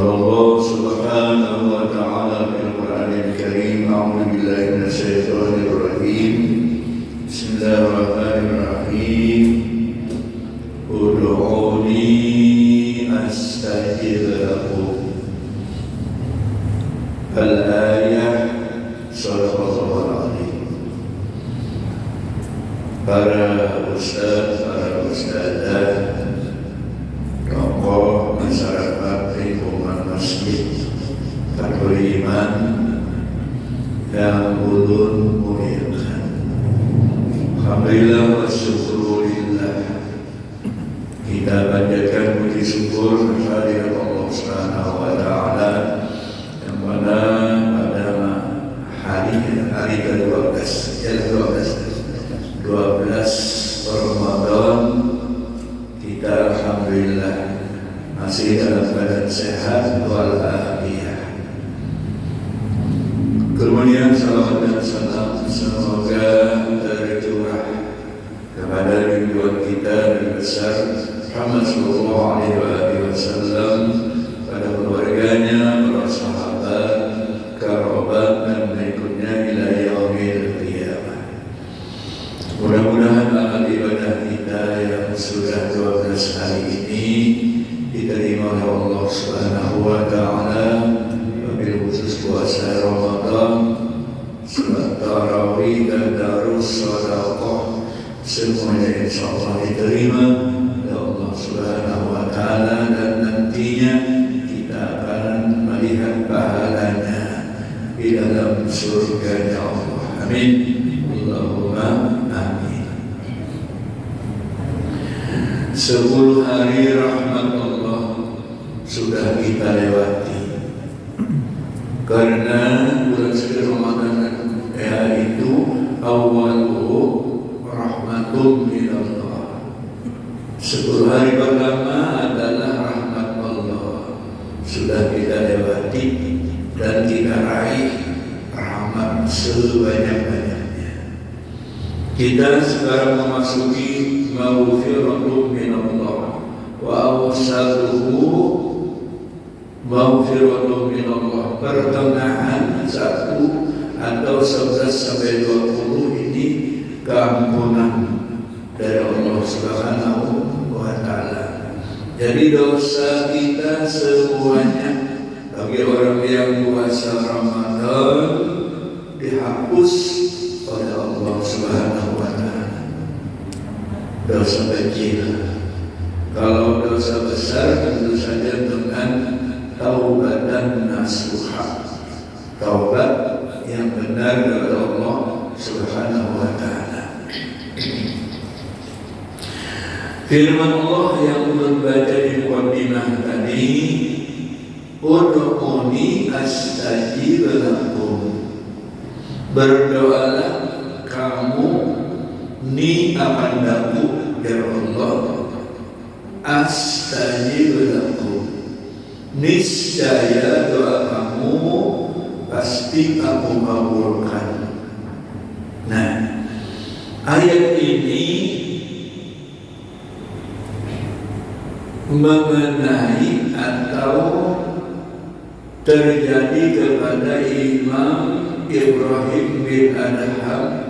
Allah Subhanahu wa ta'ala fil Qur'anil Karim. A'udzu billahi minasyaitonir rajim. Bismillahirrahmanirrahim. Ud'uni astajib lakum. Al-ayah Shadaqallahul Azim. Para ustaz, para ustazah, tokoh masyarakat lingkungan masjid, Fathul Iman yang ulun muliakan. Alhamdulillah wa syukurillah. Kita panjatkan puji syukur kehadirat Allah Subhanahu wa ta'ala yang pada hari ke-12 Ramadan kita alhamdulillah masih dalam keadaan sehat walafiat. Kemudian salawat dan salam semoga tercurah kepada junjungan kita Nabi besar Muhammad sallallahu alaihi wasallam, pada keluarganya, para sahabat, kerabat dan berikutnya ila yaumil qiyamah. Mudah-mudahan amal ibadah kita yang sudah 12 hari ini diterima oleh Allah Subhanahu wa ta'ala, wabil khusus puasa Ramadan, salat tarawih dan darus shadaqah, semuanya insyaallah diterima oleh Allah Subhanahu wa ta'ala, dan nantinya kita akan melihat pahalanya di dalam surga Allah. Amin. Allahumma amin. 10 hari rahmat Allah sudah kita lewati, karena bulan suci Ramadan itu awaluhu rahmatun minallah. 10 hari pertama adalah rahmat Allah sudah kita lewati, dan kita raih rahmat sebanyak-banyaknya. Kita sekarang memasuki maghfiratun minallah wa awsaluhu maghfiratun minallah. Pertengahan 1 atau 11 sampai 20 ini keampunan dari Allah Subhanahu wa ta'ala. Jadi dosa kita semuanya bagi orang yang puasa Ramadan dihapus oleh Allah Subhanahu wa ta'ala. Dosa kecil, kalau dosa besar tentu saja dengan taubatan nasuha, taubat yang benar dari Allah Subhanahu wa ta'ala. Firman Allah yang membaca di muqaddimah tadi, ud'uni astajib lakum. Berdoalah kamu, ni akan daku dari Allah. Astajib lakum, niscaya doa kamu pasti aku kabulkan. Nah, ayat ini mengenai atau terjadi kepada Imam Ibrahim bin Adham,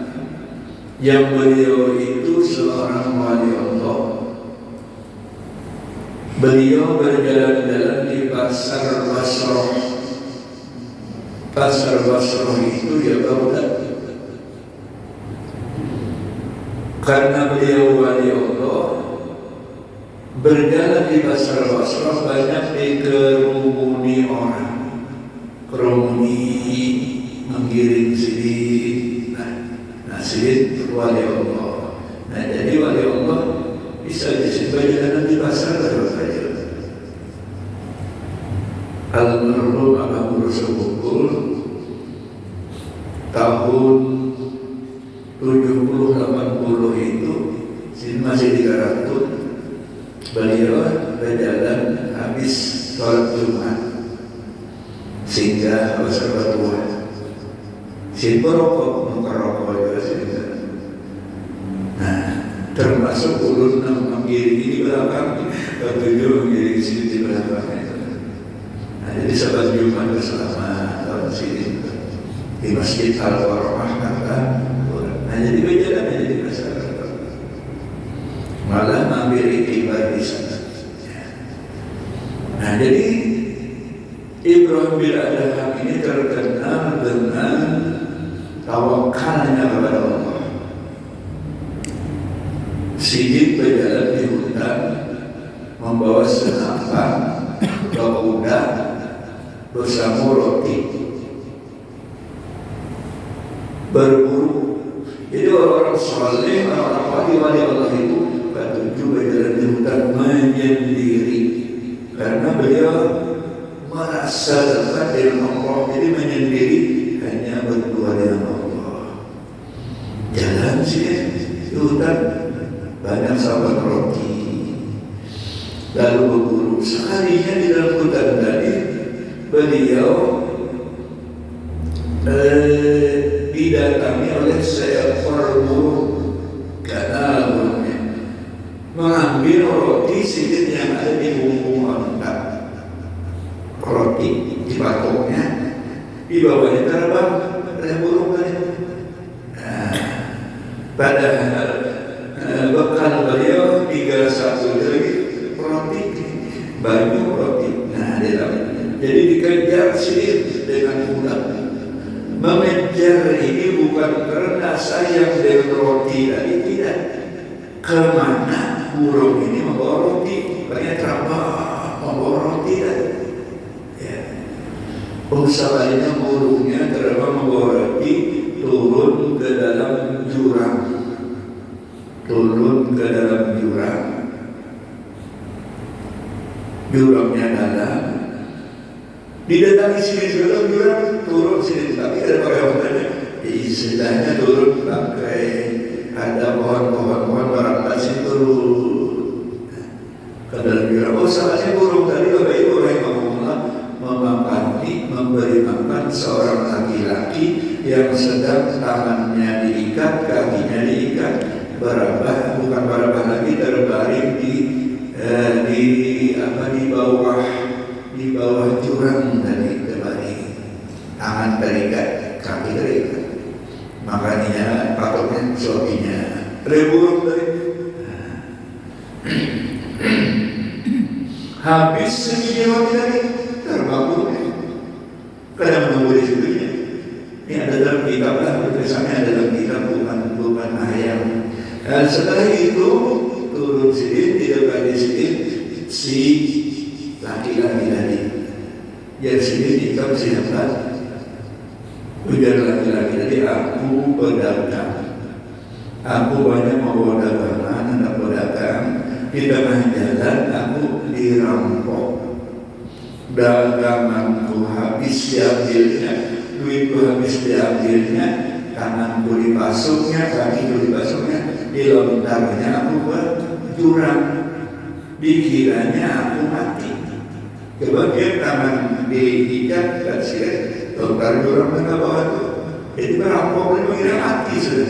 yang beliau itu seorang wali Allah. Beliau berjalan-jalan di pasar Basrah. Pasar Basrah itu ya Baghdad. Karena beliau wali Allah, berjalan di pasar Basrah banyak dikerumuni orang. Kerumuni menggiring sidin. Nah, sidin wali Allah. Nah, jadi wali Allah bisa disebut jalan di pasar saja. Almarhum Abu Rasul tahun 70-80 itu masih 300, beliau berjalan habis sholat Jumat sehingga pasar Batuan. Si perokok juga sehingga. Nah, termasuk ulun menggiring di belakang, ketujuh menggiring sini di belakang. jadi sahabat Jumat bersama tahun sini di Masjid Al-Warahmah kata. Nah jadi berjalan jadi masalah. Malah ambil itibar di sana. Nah jadi Ibrahim bin Adham ini terkenal dengan tawakalnya kepada Allah. Siddiq berjalan di hutan membawa senapan kuda bersama roti berburu. Jadi orang-orang saleh, orang-orang wali Allah itu ketujuh berjalan di hutan menyendiri karena beliau merasa dekat dengan Allah. Jadi menyendiri hanya berdua dengan Allah. Jalan sini di hutan banyak sahabat roti, lalu berburu. Sekalinya di dalam hutan tadi beliau didatangi oleh seekor burung. Karena burungnya mengambil roti sedikit yang ada di bungkung ontak, roti di patoknya, di bawahnya terbang oleh burung tadi. Padahal bekal beliau 31 lagi roti, banyak roti. Nah, jadi dikejar sih dengan mudah. Mengejar ini bukan karena sayang dengan roti tadi, tidak. Kemana burung ini membawa roti? Banyak terbang membawa roti tadi. Ya. Usahanya burungnya terbang membawa roti, turun ke dalam jurang. Jurangnya dalam, didatangi sini dalam jurang, turun sini, tapi ada pakai istilahnya turun pakai ada pohon-pohon barangkali turun ke dalam jurang. Oh, salahnya burung tadi Bapak Ibu rahimahullah memberi makan seorang laki-laki yang sedang tangannya diikat, kakinya diikat, bukan barabah lagi, terbaring di bawah jurang tadi, terbaring, tangan terikat, kaki terikat, makanya patoknya suaminya burung tadi. Habis seminggu tadi terbang burungnya, kadang menunggu di situnya. Ini ada dalam kitab lah, tulisannya ada dalam kitab, bukan ayam. Dan setelah itu turun sedikit, tidak di sedikit si laki-laki tadi. Jadi sedikit ikam siapa? Ujar laki-laki tadi, aku pedagang. Aku banyak membawa dagangan, anak pedagang. Di tengah jalan aku dirampok. Daganganku habis diambilnya, duitku habis diambilnya, tanganku dipasungnya, kakiku dipasungnya, dilontarnya aku ke jurang. Dikiranya aku mati. Kebagian tangan diikat dan siap lontar jurang ke bawah itu. Jadi perampok itu mengira mati sudah.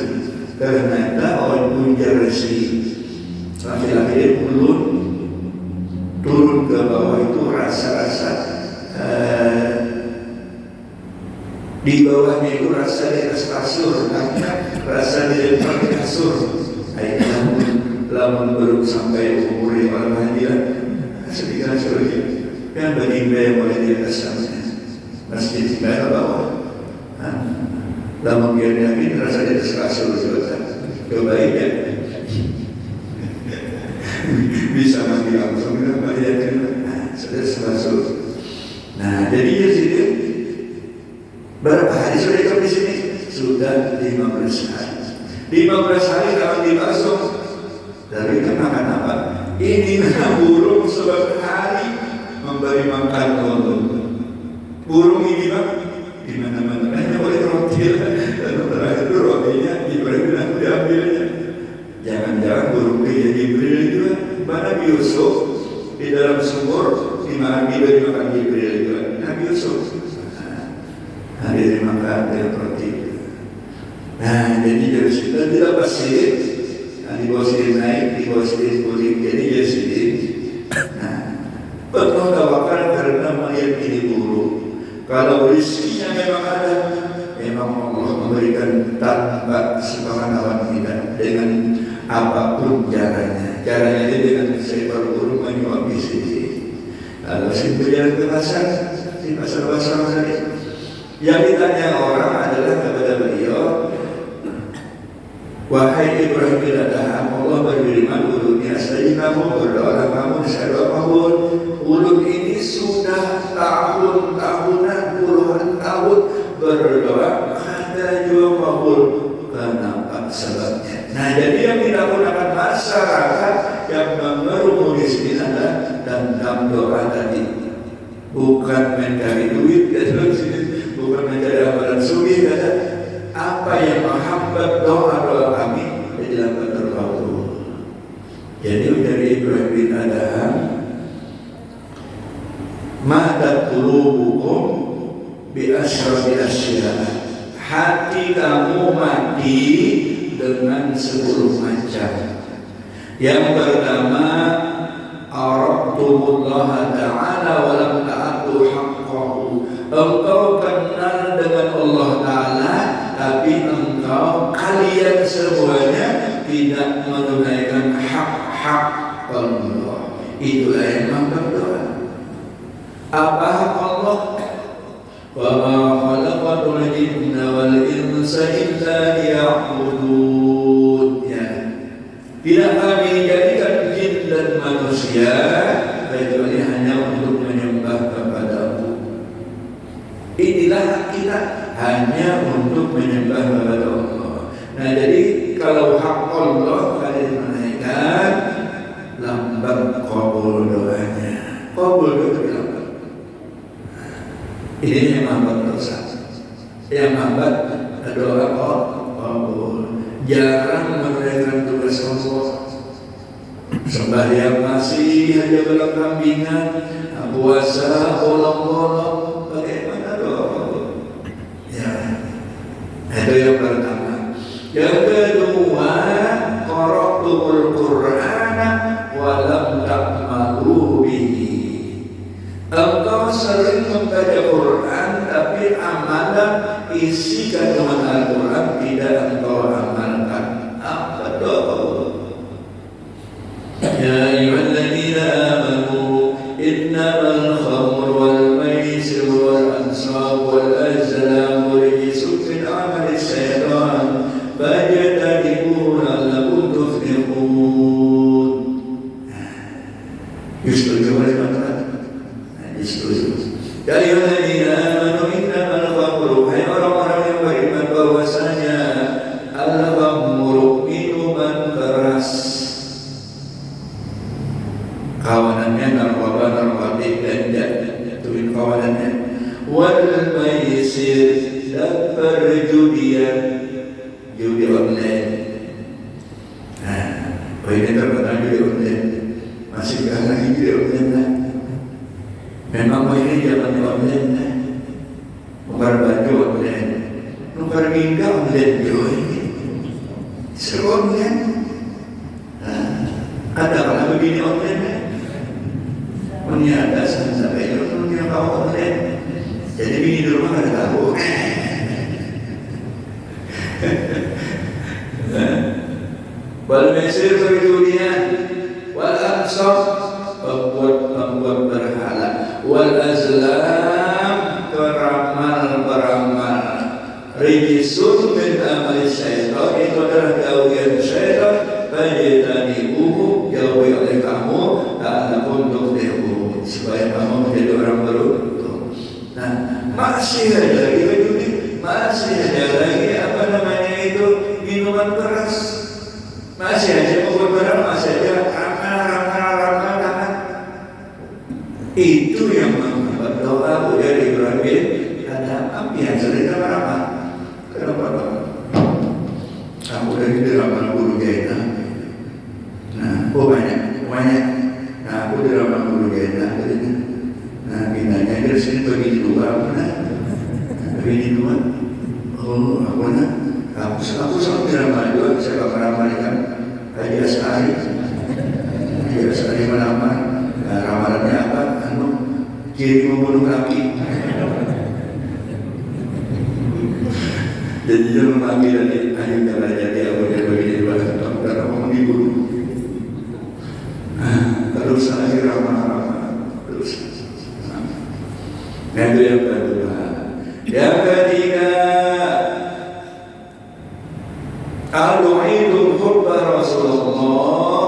Ternyata orang punca si laki-laki turun ke bawah itu rasa-rasa di bawahnya itu rasa di atas kasur, rasa di depan kasur. Namun belum sampai umur yang alhamdulillah sedikit lagi kan baginda yang mulai di atas sana masjid di bawah. Namun dia yakin rasa di atas kasur juga kebaikan bisa mati langsung kita bayangkan sudah masuk. Nah jadi di sini berapa hari sudah ikut di sini? Sudah 15 hari. 15 hari kalau dibasuh. Dari kenapa? Ini burung sebab hari memberi makan untuk burung ini bang di mana-mana hanya boleh roti dan terakhir itu rotinya Ibrahim aku diambilnya. Jangan-jangan burung kayak Jibril juga mana Yusuf di dalam sumur diberi makan Jibril juga Nabi Yusuf. Hari makan dengan roti. Nah jadi dari situ tidak pasti. Di bawah sini naik, di bawah sini kulit, jadi dia sini. Nah, penuh tawakal karena dia pilih buruk. Kalau rezekinya memang ada, memang Allah memberikan tanpa sepengetahuan kita dengan apapun caranya. Caranya dia dengan seekor burung menyuapi sendiri. Kalau si berjalan ke pasar, di pasar-pasar tadi, yang ditanya orang adalah kepada beliau, wahai Ibrahim bin Adham, Allah berfirman ulunnya saja kamu berdoa kamu saya doa kabul. Ulun ini sudah tahun-tahunan puluhan tahun berdoa ada juga kabul. Kenapa sebabnya? Nah, jadi yang dilakukan masyarakat yang mengerumuni sini adalah tentang doa tadi, bukan mencari duit, bukan mencari amalan sugi, kata apa yang menghambat doa-doa kami dilakukan terlalu. Jadi dari Ibrahim bin Adham, madat qulubukum bi asyrafi asya. Hati kamu mati dengan 10 macam. Yang pertama, arabtumullah ta'ala wa lam ta'atu haqqahu. Engkau kenal dengan Allah Ta'ala, tapi engkau kalian semuanya tidak menunaikan hak-hak Allah. Itulah yang berdoa. Apa hak Allah? Wa ma khalaqatul jinna wal insa illa liya'budun. Ya. Tidak kami jadikan jin dan manusia kecuali hanya untuk menyembah kepadamu. Inilah hak kita, hanya untuk menyembah kepada Allah. Nah, jadi kalau hak Allah kalian menaikkan, lambat qabul doanya. Qabul doa lambat. Ini yang hambat dosa, yang hambat doa qabul. Jarang menunaikan tugas Allah. Sembahyang masih hanya berlambingan, puasa bolong-bolong, bagaimana doa qabul? Ya, itu yang pertama. Yang kedua, qara'tumul Qur'ana wa lam ta'malu bihi. Engkau sering membaca Quran, tapi amalan isi kandungan Al-Quran tidak engkau amalkan. Apa doa? Ya ayyuhalladzina amanu innamal khamru wal maisir wal ansab wal azlam rijsun min amali syaitan fajtanibuhu la'allakum tuflihun. Setuju oleh teman-teman? Ya ayyuhalladzina amanu innamal khamru, hai orang-orang yang beriman bahwasanya al-khamru minuman keras. Kawanannya narkoba, ganja, ituin kawanannya. Wal maisir, dan perjudian, judi online. Nah, ini terkenal judi online. Masih lagi judi online lah. Memang ini zaman online, nukar baju online, nukar mingga online juga ini, seru online. Ada kalau begini online, punya ada sampai itu punya kau online. Jadi bini di rumah ada tahu. Wal maisir perjudian, wal ansab pembuat berhala, wal azlam peramal, rijsun min amali syaitan, itu adalah gawean syaitan. Fajtanibuhu, jauhi oleh kamu, la'allakum tuflihun, supaya kamu menjadi orang beruntung. Nah, masih ada lagi judi, masih ada lagi apa namanya itu minuman keras, masih aja pembuat, masih aja ramal. Itu yang menghambat doa dari Ibrahim bin Adham yang sering ramal. Kenapa? Kamu dari ramal guru Jaina. Nah, banyak. Nah, aku di ramal guru Jaina. Nah, bintangnya dari sini bagi dua, bagi dua. Oh, aku nak. Aku selalu diramal juga. Saya bakal ramalkan Haji As'ari. Haji As'ari melamar. Nah, ramalannya apa? Kiri membunuh laki. Jadi jangan laki dan ayo jangan jadi apa yang bagi dewasa karena mau dibunuh. Terus lagi ramah-ramah terus. Nah, itu yang kedua. Yang ketiga, adu'aitum hubba Rasulullah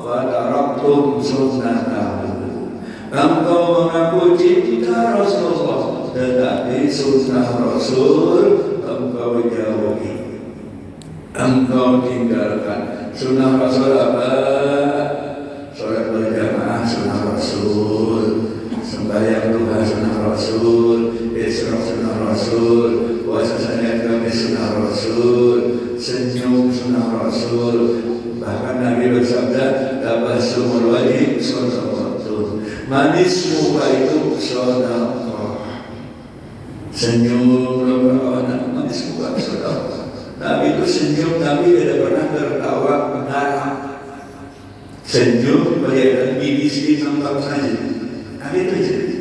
wa taraktum sunnatahu. Engkau mengaku cinta Rasulullah, tetapi sunnah Rasul engkau jauhi, engkau tinggalkan. Sunnah Rasul apa? Sholat berjamaah sunnah Rasul, sembahyang duha sunnah Rasul, Isra sunnah Rasul, puasa Senin Kamis sunnah Rasul, senyum sunnah Rasul. Bahkan Nabi bersabda, tabassumul wajhi shadaqatun. Manis muka itu sedekah. Senyum orang manis muka sedekah. Nabi itu senyum, Nabi tidak pernah tertawa mengarang. Senyum kelihatan bibis di nampak saja. Nabi itu jadi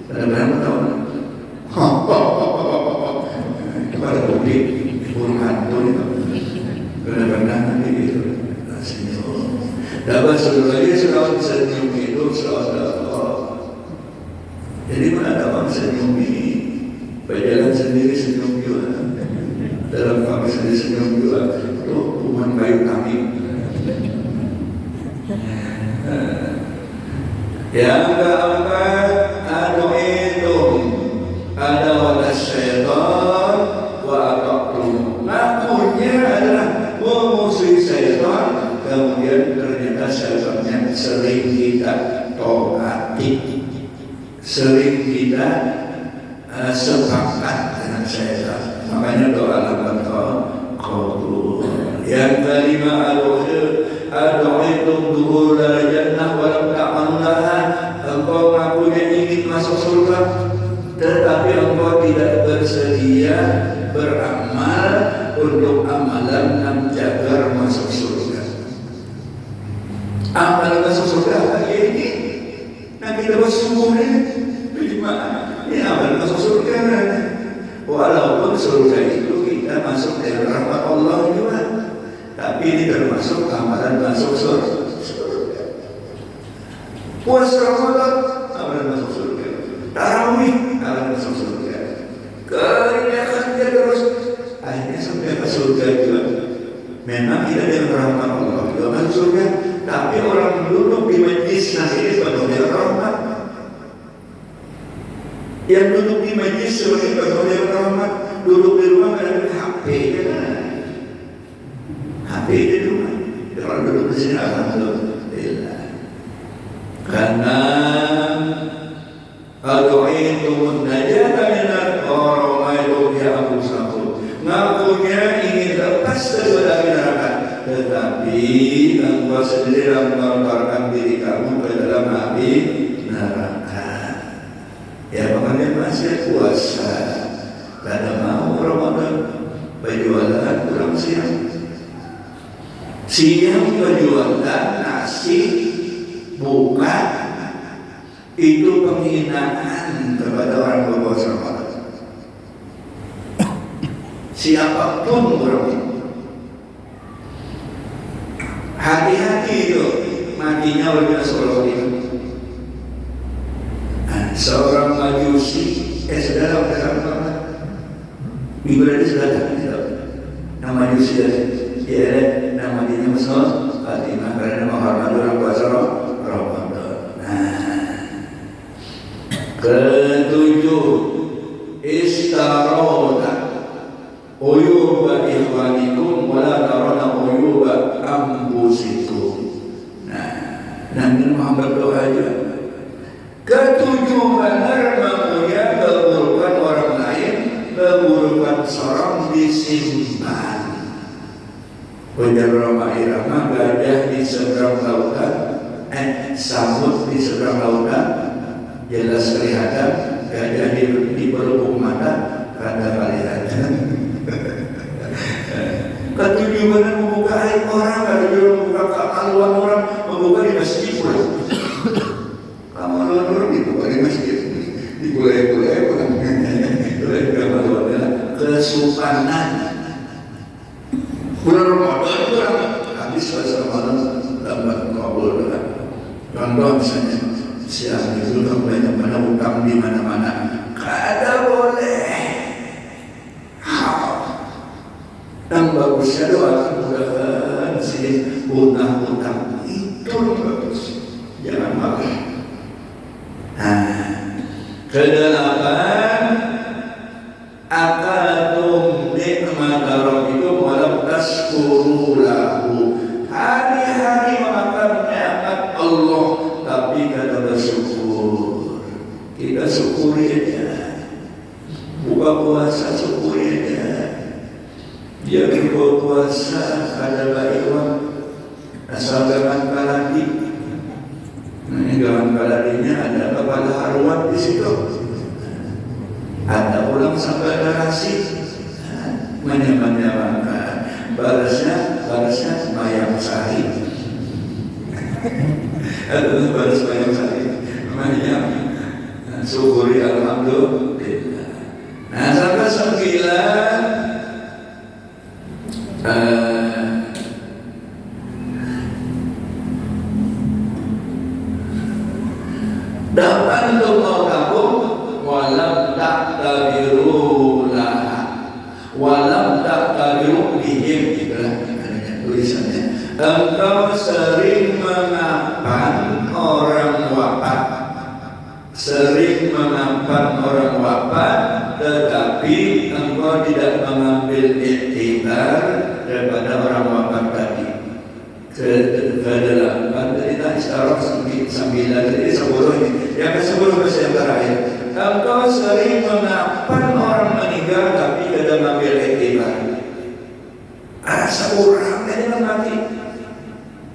kadang-kadang tertawa. Kepada publik burung hantu itu kadang-kadang Nabi itu senyum. Dapat sebenarnya selalu senyum itu sedekah. Jadi mana dapat senyum ini? Berjalan sendiri senyum juga. Dalam kamar sendiri senyum juga. Itu hubungan baik kami. Yang keempat, adu'aitum ada wala syaitan wa ata'tum. Ngakunya adalah memusuhi syaitan, kemudian ternyata syaitannya sering kita taati, sering kita sepakat dengan syaitan. Makanya doa lakukan qabul. Yang kelima, adu'aitum dukhulal jannah wa lam ta'malnaha. Engkau ngakunya ingin masuk surga, tetapi engkau tidak bersedia beramal untuk amalan menjaga masuk surga. Amal masuk surga lagi ini nanti kita bersungguh bagaimana? Ini amal masuk surga. Walaupun surga itu kita masuk dengan rahmat Allah juga, tapi ini termasuk amalan masuk surga. Puasa Ramadan, amalan masuk surga. Tarawih, amalan masuk surga. Keringatannya terus, akhirnya sampai ke surga juga. Memang kita dengan rahmat Allah juga masuk surga, tapi orang duduk di majlis ini penuh dengan rahmat. Yang duduk di majlis sebagai penuh dengan rahmat, duduk di rumah ada HP, HP di rumah. Kalau duduk di sini alhamdulillah. Karena adu'aitum najata minar qara'aitum ya Abu Sa'ud. Ngakunya ingin lepas dari neraka, tetapi engkau sendiri mengantarkan diri kamu ke dalam api neraka. Ya makanya masih puasa, kada mau Ramadan, berjualan kurang siang. Siang berjualan nasi buka, itu penghinaan kepada orang berpuasa Ramadan. Siapapun orang itu, hati-hati itu matinya oleh Rasulullah itu. Seorang majusi, saudara minggu tadi sudah tahu nama majusi ya, nama dia Muslim Fatimah, karena menghormati orang puasa Ramadan. Ketujuh, istarona uyuba ikhwanikum wala tarona uyuba ambusikum. Nabi Muhammad doa aja. Ketujuh, benar memuja keburukan orang lain, keburukan seorang disimpan. Ujar Roma Irama, gajah di seberang lautan, samut di seberang lautan, jelas kelihatan. Gajah di pelupuk mata, kada kelihatan. Ketujuh, benar membuka aib orang, ketujuh membuka kemaluan orang, membuka di masjid pula. Kemaluan orang dibuka di masjid. habis puasa Ramadan lambat kabul kan. Contoh misalnya siang itu kamu banyak mana utang di mana-mana, kada boleh. Yang bagusnya doakan mudah-mudahan si utang-utang itu bagus, jangan marah. Kedelapan, akatum nikmat rabbikum walam tashkuru lahu. Hari-hari makan nikmat Allah tapi kada bersyukur. Kita syukuri aja. Buka puasa syukuri aja. Dia berpuasa kada baik asal jangan kaladi. Ini jangan kaladinya ada kepala haruan di situ. Ada ulang sampai narasi menyamakan balasnya mayang sari. Adalah balas mayang sari. Mayang syukuri alhamdulillah. Nah sampai 9 dapat untuk mau tabung walam tak tabiru lah walam tak tabiru bihim itulah tulisannya. Engkau sering mengapan orang wafat, sering mengapan orang wafat, tetapi engkau tidak mengambil iktibar daripada orang wafat tadi. Kedelapan cerita isyarah 9 jadi 10 ini. Yang ke-10 bahasa yang terakhir. Engkau sering mengapan orang meninggal tapi tidak mengambil iktibar. Seorang ini mati,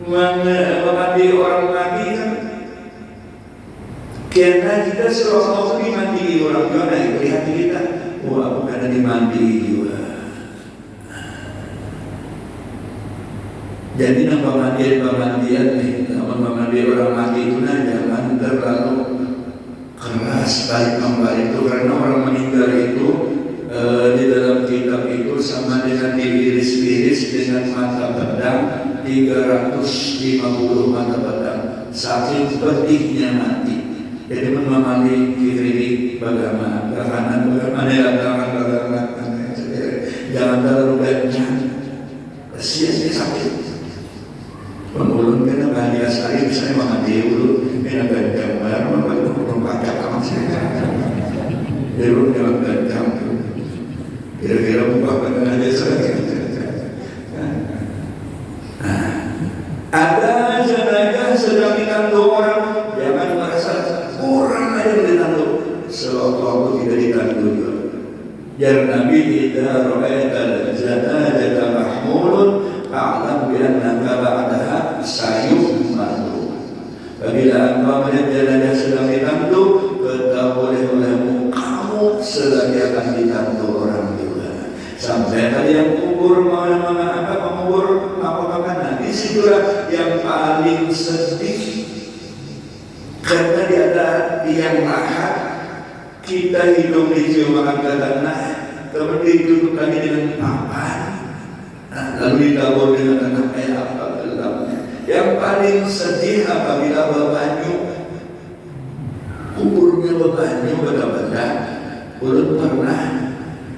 memandi orang mati kan. Karena kita selalu dimandi orang juga dari lihat kita. Wah, bukan dimandi juga. Jadi pemandian nih, memandi orang mati itu jangan terlalu keras balik kembali itu karena orang meninggal itu di dalam kitab itu sama dengan diiris-iris dengan mata pedang 350 mata pedang, saking pedihnya mati. Jadi memandi kiri bagaimana, ke kanan bagaimana, tangan bagaimana, jangan terlalu kencang, kesian sakit. Pengulun kena bahagia sekali, misalnya mengambil dulu, kena ganteng baru, membaca kamu saja. Dulu jangan ganteng, kira-kira buka pada aja saja. Ada jenazah sedang ditanduk orang, jangan merasa kurang aja ditanduk. Sewaktu tidak ditanduk juga. Jar Nabi kita ro'ayat al-janazah mahmulun fa'lam bi'annaka ba'daha sayyum mahmul. Apabila engkau melihat jenazah sedang ditanduk, ketahui olehmu kamu selagi akan ditanduk orang juga. Sampai tadi yang kubur mengubur apa di situlah yang paling sedih karena dia ada yang lahat. Kita hidup di jiwa makan tanah, kemudian duduk lagi dengan papan, lalu ditabur dengan tanah kayak apa gelapnya. Yang paling sedih apabila bebanyu, kuburnya bebanyu benar-benar. Belum pernah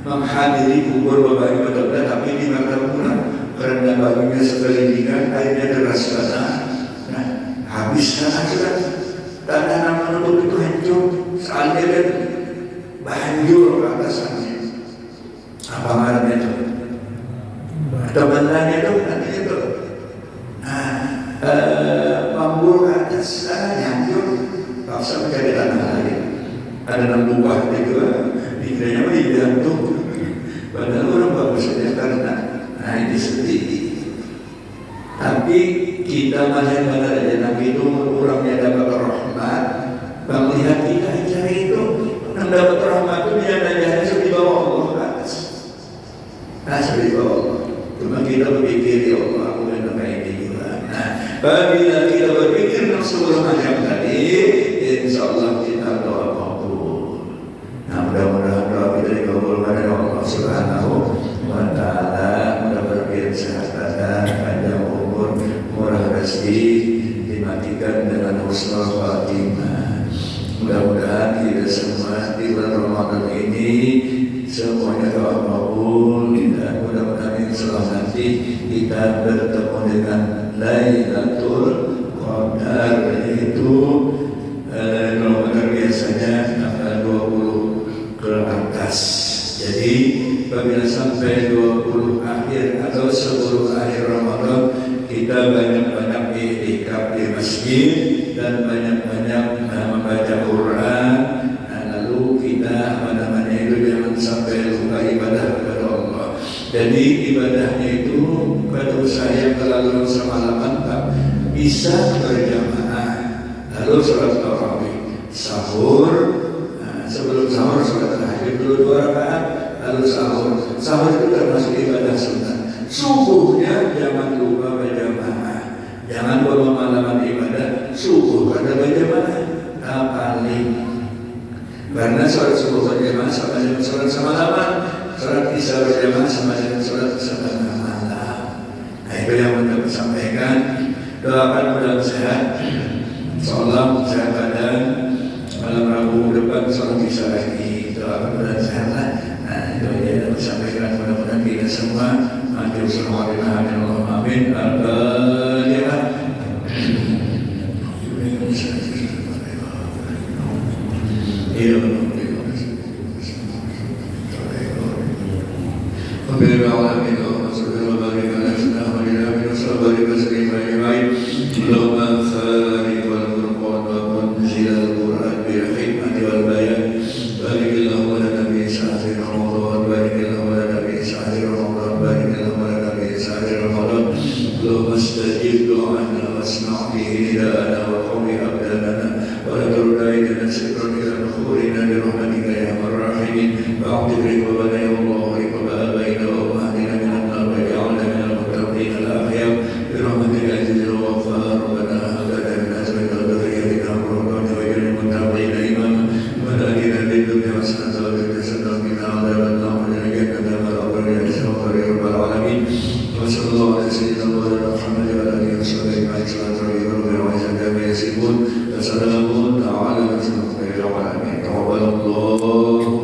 menghadiri kubur bebanyu benar-benar, tapi di makan pulang karena banyunya sekelilingkan, airnya deras tanah. Nah, habiskan akhirat. Tanah nama itu hancur, seandainya banjur ke atasannya. Apa marahnya itu? Temannya itu nanti itu. Mambur ke atas tanahnya hancur, paksa mencari tanah lain. Ada 6 buah juga, pikirnya mah digantung. Padahal orang bagus saja karena ini sedih. Tapi kita melihat pada Nabi itu kurangnya dapat rahmat. Melihat kita cari itu mendapat rahmat itu dia hanya di bawah Allah ke atas. Di bawah Allah. Cuma kita berpikir ya Allah aku yang kayak ini juga. Nah, apabila kita berpikir sebelum macam tadi, insya Allah kita doa kabul. Nah, mudah-mudahan doa kita dikabulkan oleh Allah Subhanahu wa Ta'ala. Mudah-mudahan sehat dan panjang umur. Mudah-mudahan kita semua di bulan Ramadan ini semuanya doa kabul, dan mudah-mudahan insya Allah nanti kita bertemu dengan Lailatul Qadar, yaitu Ramadan biasanya tanggal 20 ke atas. Jadi apabila sampai 20 akhir atau 10 akhir Ramadan, kita banyak-banyak i'tikaf di masjid dan banyak-banyak membaca Quran. Lalu kita itu jangan sampai lupa ibadah kepada Allah. Jadi ibadahnya itu kata saya kalau semalaman tak bisa berjamaah. Lalu sholat tarawih, sahur, sebelum sahur sholat tahajud dulu 2 rakaat, lalu sahur. Sahur itu termasuk ibadah sunnah. Subuhnya jangan lupa berjamaah. Jangan bawa malaman ibadah subuh pada berjamaah. Paling karena sholat subuh berjamaah sama dengan sholat semalaman, sholat isya berjamaah sama dengan sholat setengah malam. Nah itu yang untuk sampaikan. Doakan mudah sehat, insyaallah sehat badan. Malam Rabu depan sholat isya lagi. Doakan mudah sehat lah. Nah itu yang untuk sampaikan. Mudah-mudahan kita semua maju semua amin. Al-Fatihah. Iya.